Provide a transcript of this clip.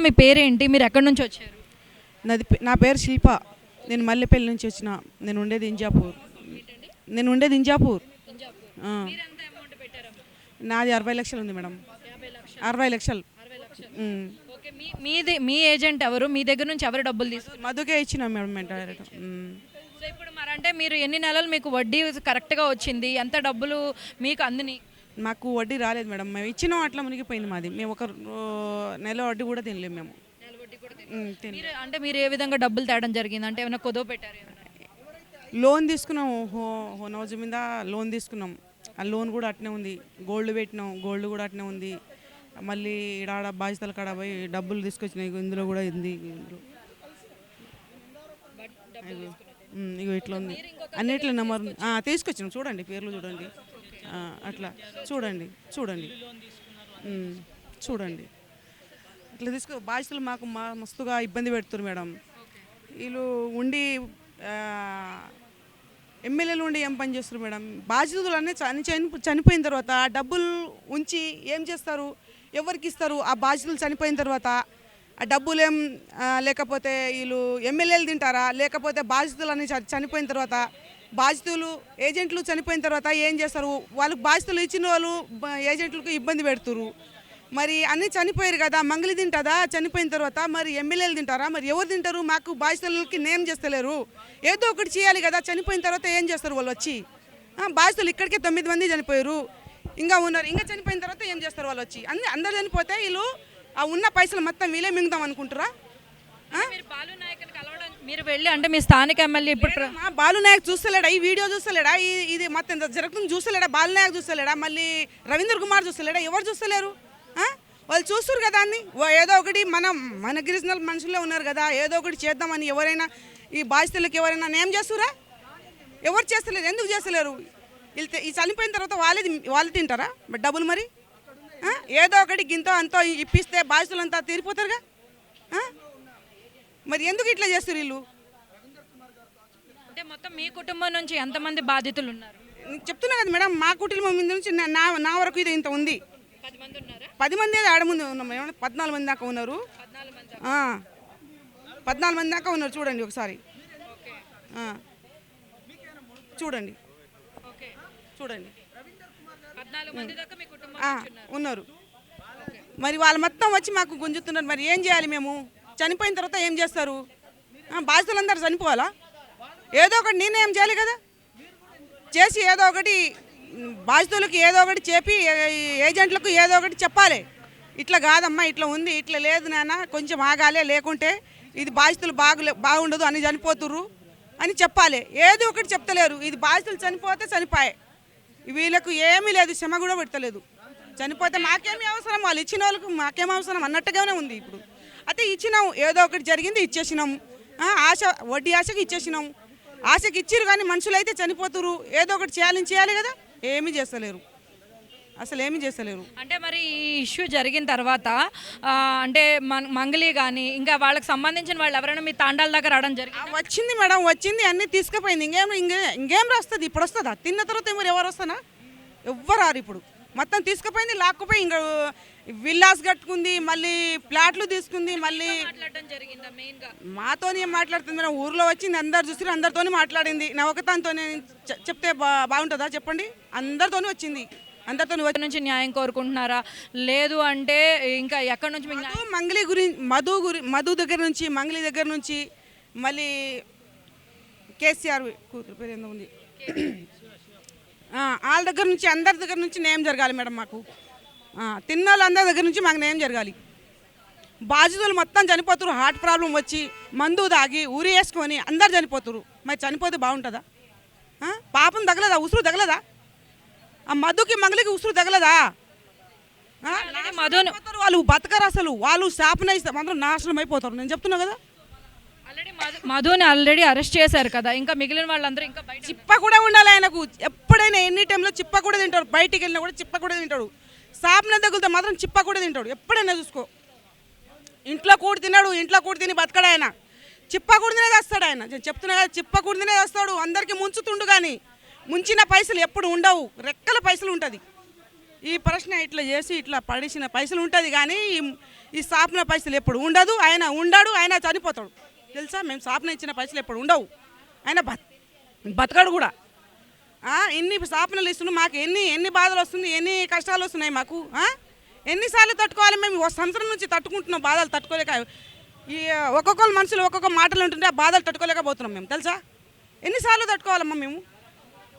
మీ పేరేంటి? మీరు ఎక్కడి నుంచి వచ్చారు? నా పేరు శిల్ప. నేను మల్లెపల్లి నుంచి వచ్చిన. నేను ఉండేది ఇంజాపూర్. ఆ. నాది 60 లక్షలు ఉంది మేడం. 60 లక్షలు. ఓకే, మీ ఏజెంట్ ఎవరు? మీ దగ్గర నుంచి ఎవరు డబ్బులు తీసుకున్నారు? మధుకే ఇచ్చిన మేడం డైరెక్ట్. సో ఇప్పుడు మరంటే మీరు ఎన్ని నెలలు మీకు వడ్డీ కరెక్ట్గా వచ్చింది? ఎంత డబ్బులు మీకు అందిని? మాకు వడ్డీ రాలేదు మేడం. మేము ఇచ్చినాం, అట్లా మునిగిపోయింది మాది. మేము ఒక నెల వడ్డీ కూడా తినలేము మేము. అంటే మీరు ఏ విధంగా డబ్బులు తేడం జరిగింది? అంటే ఏమైనా కుదవ పెట్టారు? లోన్ తీసుకున్నాం, హౌస్ మీద లోన్ తీసుకున్నాం. ఆ లోన్ కూడా అట్నే ఉంది. గోల్డ్ పెట్టినాం, గోల్డ్ కూడా అట్నే ఉంది. మళ్ళీ ఆడ బాధ్యతల కాడ పోయి డబ్బులు తీసుకొచ్చినాయి. ఇందులో కూడా ఉంది. ఇగో ఇట్లా ఉంది. అన్నిట్లో నెంబర్ తీసుకొచ్చినాం. చూడండి, పేర్లు చూడండి. అట్లా చూడండి ఇట్లా బాధ్యతలు మాకు మస్తుగా ఇబ్బంది పెడుతున్నారు మేడం. వీళ్ళు ఉండి ఎమ్మెల్యేలు ఉండి ఏం పని చేస్తారు మేడం? బాధ్యతలు అన్నీ చనిపోయిన తర్వాత డబ్బులు ఉంచి ఏం చేస్తారు? ఎవరికి ఇస్తారు? ఆ బాధ్యతలు చనిపోయిన తర్వాత ఆ డబ్బులు ఏం లేకపోతే వీళ్ళు ఎమ్మెల్యేలు తింటారా? లేకపోతే బాధ్యతలు అన్నీ చనిపోయిన తర్వాత బాధ్యతలు ఏజెంట్లు చనిపోయిన తర్వాత ఏం చేస్తారు? వాళ్ళకి బాధ్యతలు ఇచ్చిన వాళ్ళు ఏజెంట్లకు ఇబ్బంది పెడుతురు. మరి అన్నీ చనిపోయారు కదా, మంగళి తింటుందా చనిపోయిన తర్వాత? మరి ఎమ్మెల్యేలు తింటారా? మరి ఎవరు తింటారు? మాకు బాధ్యతలకి నేమ్ చేస్తలేరు. ఏదో ఒకటి చేయాలి కదా. చనిపోయిన తర్వాత ఏం చేస్తారు వాళ్ళు వచ్చి? బాధ్యతలు ఇక్కడికే 9 మంది చనిపోయారు, ఇంకా ఉన్నారు. ఇంకా చనిపోయిన తర్వాత ఏం చేస్తారు వాళ్ళు వచ్చి? అందరు చనిపోతే వీళ్ళు ఆ ఉన్న పైసలు మొత్తం వీళ్ళే మింగుదాం అనుకుంటారా? మీరు వెళ్ళి అంటే మీ స్థానిక ఎమ్మెల్యే ఇప్పుడు బాలునాయక్ చూస్తలేడా? ఈ వీడియో చూస్తలేడా? ఇది మొత్తం జరుగుతుంది చూస్తలేడా? బాలునాయక్ చూస్తలేడా? మళ్ళీ రవీంద్ర కుమార్ చూస్తలేడా? ఎవరు చూస్తలేరు? వాళ్ళు చూస్తారు కదా అన్ని. ఏదో ఒకటి మన గిరిజనల్ మనుషుల్లో ఉన్నారు కదా, ఏదో ఒకటి చేద్దామని ఎవరైనా ఈ బాధ్యతలకు ఎవరైనా నేమ్ చేస్తురా? ఎవరు చేస్తలేరు. ఎందుకు చేస్తలేరు? ఈ చనిపోయిన తర్వాత వాళ్ళు తింటారా డబ్బులు? మరి ఏదో ఒకటి గింతో అంతో ఇప్పిస్తే బాధ్యతలు అంతా తీరిపోతారుగా. మరి ఎందుకు ఇట్లా చేస్తారు వీళ్ళు? అంటే మొత్తం మీ కుటుంబం నుంచి ఎంతమంది బాధితులు ఉన్నారు? చెప్తున్నా కదా మేడం, మా కుటుంబం మీద నుంచి నా వరకు ఇది ఇంత ఉంది. 10 మంది ఆడ ముందు ఉన్నాం. 14 మంది దాకా ఉన్నారు. 14 మంది దాకా ఉన్నారు. చూడండి ఒకసారి, చూడండి ఉన్నారు. మరి వాళ్ళు మొత్తం వచ్చి మాకు గుంజుతున్నారు. మరి ఏం చేయాలి మేము? చనిపోయిన తర్వాత ఏం చేస్తారు? బాధ్యతలందరూ చనిపోవాలా? ఏదో ఒకటి నిర్ణయం చేయాలి కదా. చేసి ఏదో ఒకటి బాధ్యతలకు ఏదో ఒకటి చెప్పి ఏజెంట్లకు ఏదో ఒకటి చెప్పాలి. ఇట్లా కాదమ్మా, ఇట్లా ఉంది, ఇట్లా లేదు నాన్న, కొంచెం ఆగాలే, లేకుంటే ఇది బాధ్యతలు బాగుండదు అని చనిపోతుర్రు అని చెప్పాలి. ఏదో ఒకటి చెప్తలేరు. ఇది బాధ్యతలు చనిపోతే చనిపోయాయి. వీళ్ళకు ఏమీ లేదు, శ్రమ కూడా పెడతలేదు. చనిపోతే మాకేమీ అవసరం, వాళ్ళు ఇచ్చిన వాళ్ళకు మాకేం అవసరం అన్నట్టుగానే ఉంది. ఇప్పుడు అయితే ఇచ్చినాం, ఏదో ఒకటి జరిగింది, ఇచ్చేసినాం. వడ్డీ ఆశకి ఇచ్చేసినాం. ఆశకి ఇచ్చిరు కానీ మనుషులు అయితే చనిపోతురు. ఏదో ఒకటి చేయాలి కదా. ఏమీ చేస్తలేరు, అసలు ఏమీ చేస్తలేరు. అంటే మరి ఈ ఇష్యూ జరిగిన తర్వాత అంటే మంగళి కానీ ఇంకా వాళ్ళకి సంబంధించిన వాళ్ళు ఎవరైనా మీ తాండాల దగ్గర రావడం జరిగింది? వచ్చింది మేడం, వచ్చింది, అన్నీ తీసుకుపోయింది. ఇంకేం వస్తుంది? ఇప్పుడు వస్తుందా? తిన్న తర్వాత ఎవరు వస్తానా? ఎవ్వరు రారు. ఇప్పుడు మొత్తం తీసుకుపోయింది, లాక్కుపోయి ఇంకా విల్లాస్ కట్టుకుంది, మళ్ళీ ఫ్లాట్లు తీసుకుంది. మళ్ళీ మాతోనే మాట్లాడుతుంది మేడం. ఊర్లో వచ్చింది, అందరు చూసి అందరితోనే మాట్లాడింది. నా ఒకతానితోనే చెప్తే బాగుంటుందా చెప్పండి? అందరితోనే వచ్చింది, అందరితో నుంచి న్యాయం కోరుకుంటున్నారా? లేదు అంటే ఇంకా ఎక్కడి నుంచి మంగళి మధు దగ్గర నుంచి, మంగళి దగ్గర నుంచి, మళ్ళీ కేసీఆర్ కూతురు పేరు ఏందో ఉంది, వాళ్ళ దగ్గర నుంచి, అందరి దగ్గర నుంచి న్యాయం జరగాలి మేడం. మాకు తిన్న వాళ్ళందరి దగ్గర నుంచి మాకు న్యాయం జరగాలి. బాధితులు మొత్తం చనిపోతున్నారు. హార్ట్ ప్రాబ్లం వచ్చి మందు తాగి ఊరి వేసుకొని అందరు చనిపోతున్నారు. మరి చనిపోతే బాగుంటుందా? పాపం తగలదా? ఉసురు తగలదా? ఆ మధుకి మంగళికి ఉసురు తగలదా? వాళ్ళు బతకరు అసలు. వాళ్ళు శాపన ఇస్తారు, మాత్రం నాశనం అయిపోతారు. నేను చెప్తున్నా కదా. మధుని ఆల్రెడీ అరెస్ట్ చేశారు కదా, ఇంకా మిగిలిన వాళ్ళందరూ ఇంకా చిప్ప కూడా ఉండాలి ఆయనకు. ఎప్పుడైనా ఎన్ని టైంలో చిప్ప కూడా తింటాడు. బయటికి వెళ్ళినా కూడా చిప్ప కూడా తింటాడు. శాపన తగులుతా మాత్రం చిప్ప కూడా తింటాడు. ఎప్పుడైనా చూసుకో. ఇంట్లో కూడి తిన్నాడు, ఇంట్లో కూడి తిని బతకడు ఆయన. చిప్ప కూడా తినేది వస్తాడు ఆయన. నేను చెప్తున్నా కదా, చిప్ప కూడా తినేది వస్తాడు. అందరికీ ముంచుతుండు, కానీ ముంచిన పైసలు ఎప్పుడు ఉండవు. రెక్కల పైసలు ఉంటుంది. ఈ ప్రశ్న ఇట్లా చేసి ఇట్లా పడేసిన పైసలు ఉంటుంది కానీ ఈ సాపిన పైసలు ఎప్పుడు ఉండదు. ఆయన ఉండడు, ఆయన చనిపోతాడు తెలుసా. మేము సాపిన ఇచ్చిన పైసలు ఎప్పుడు ఉండవు. ఆయన బతకడు కూడా. ఎన్ని సాపనలు ఇస్తున్నాం, మాకు ఎన్ని బాధలు వస్తుంది, ఎన్ని కష్టాలు వస్తున్నాయి మాకు. ఎన్నిసార్లు తట్టుకోవాలి మేము? ఒక సంవత్సరం నుంచి తట్టుకుంటున్నాం బాధలు తట్టుకోలేక. ఈ ఒక్కొక్కరు మనుషులు ఒక్కొక్క మాటలు ఉంటుంటే ఆ బాధలు తట్టుకోలేకపోతున్నాం మేము తెలుసా. ఎన్నిసార్లు తట్టుకోవాలమ్మా మేము?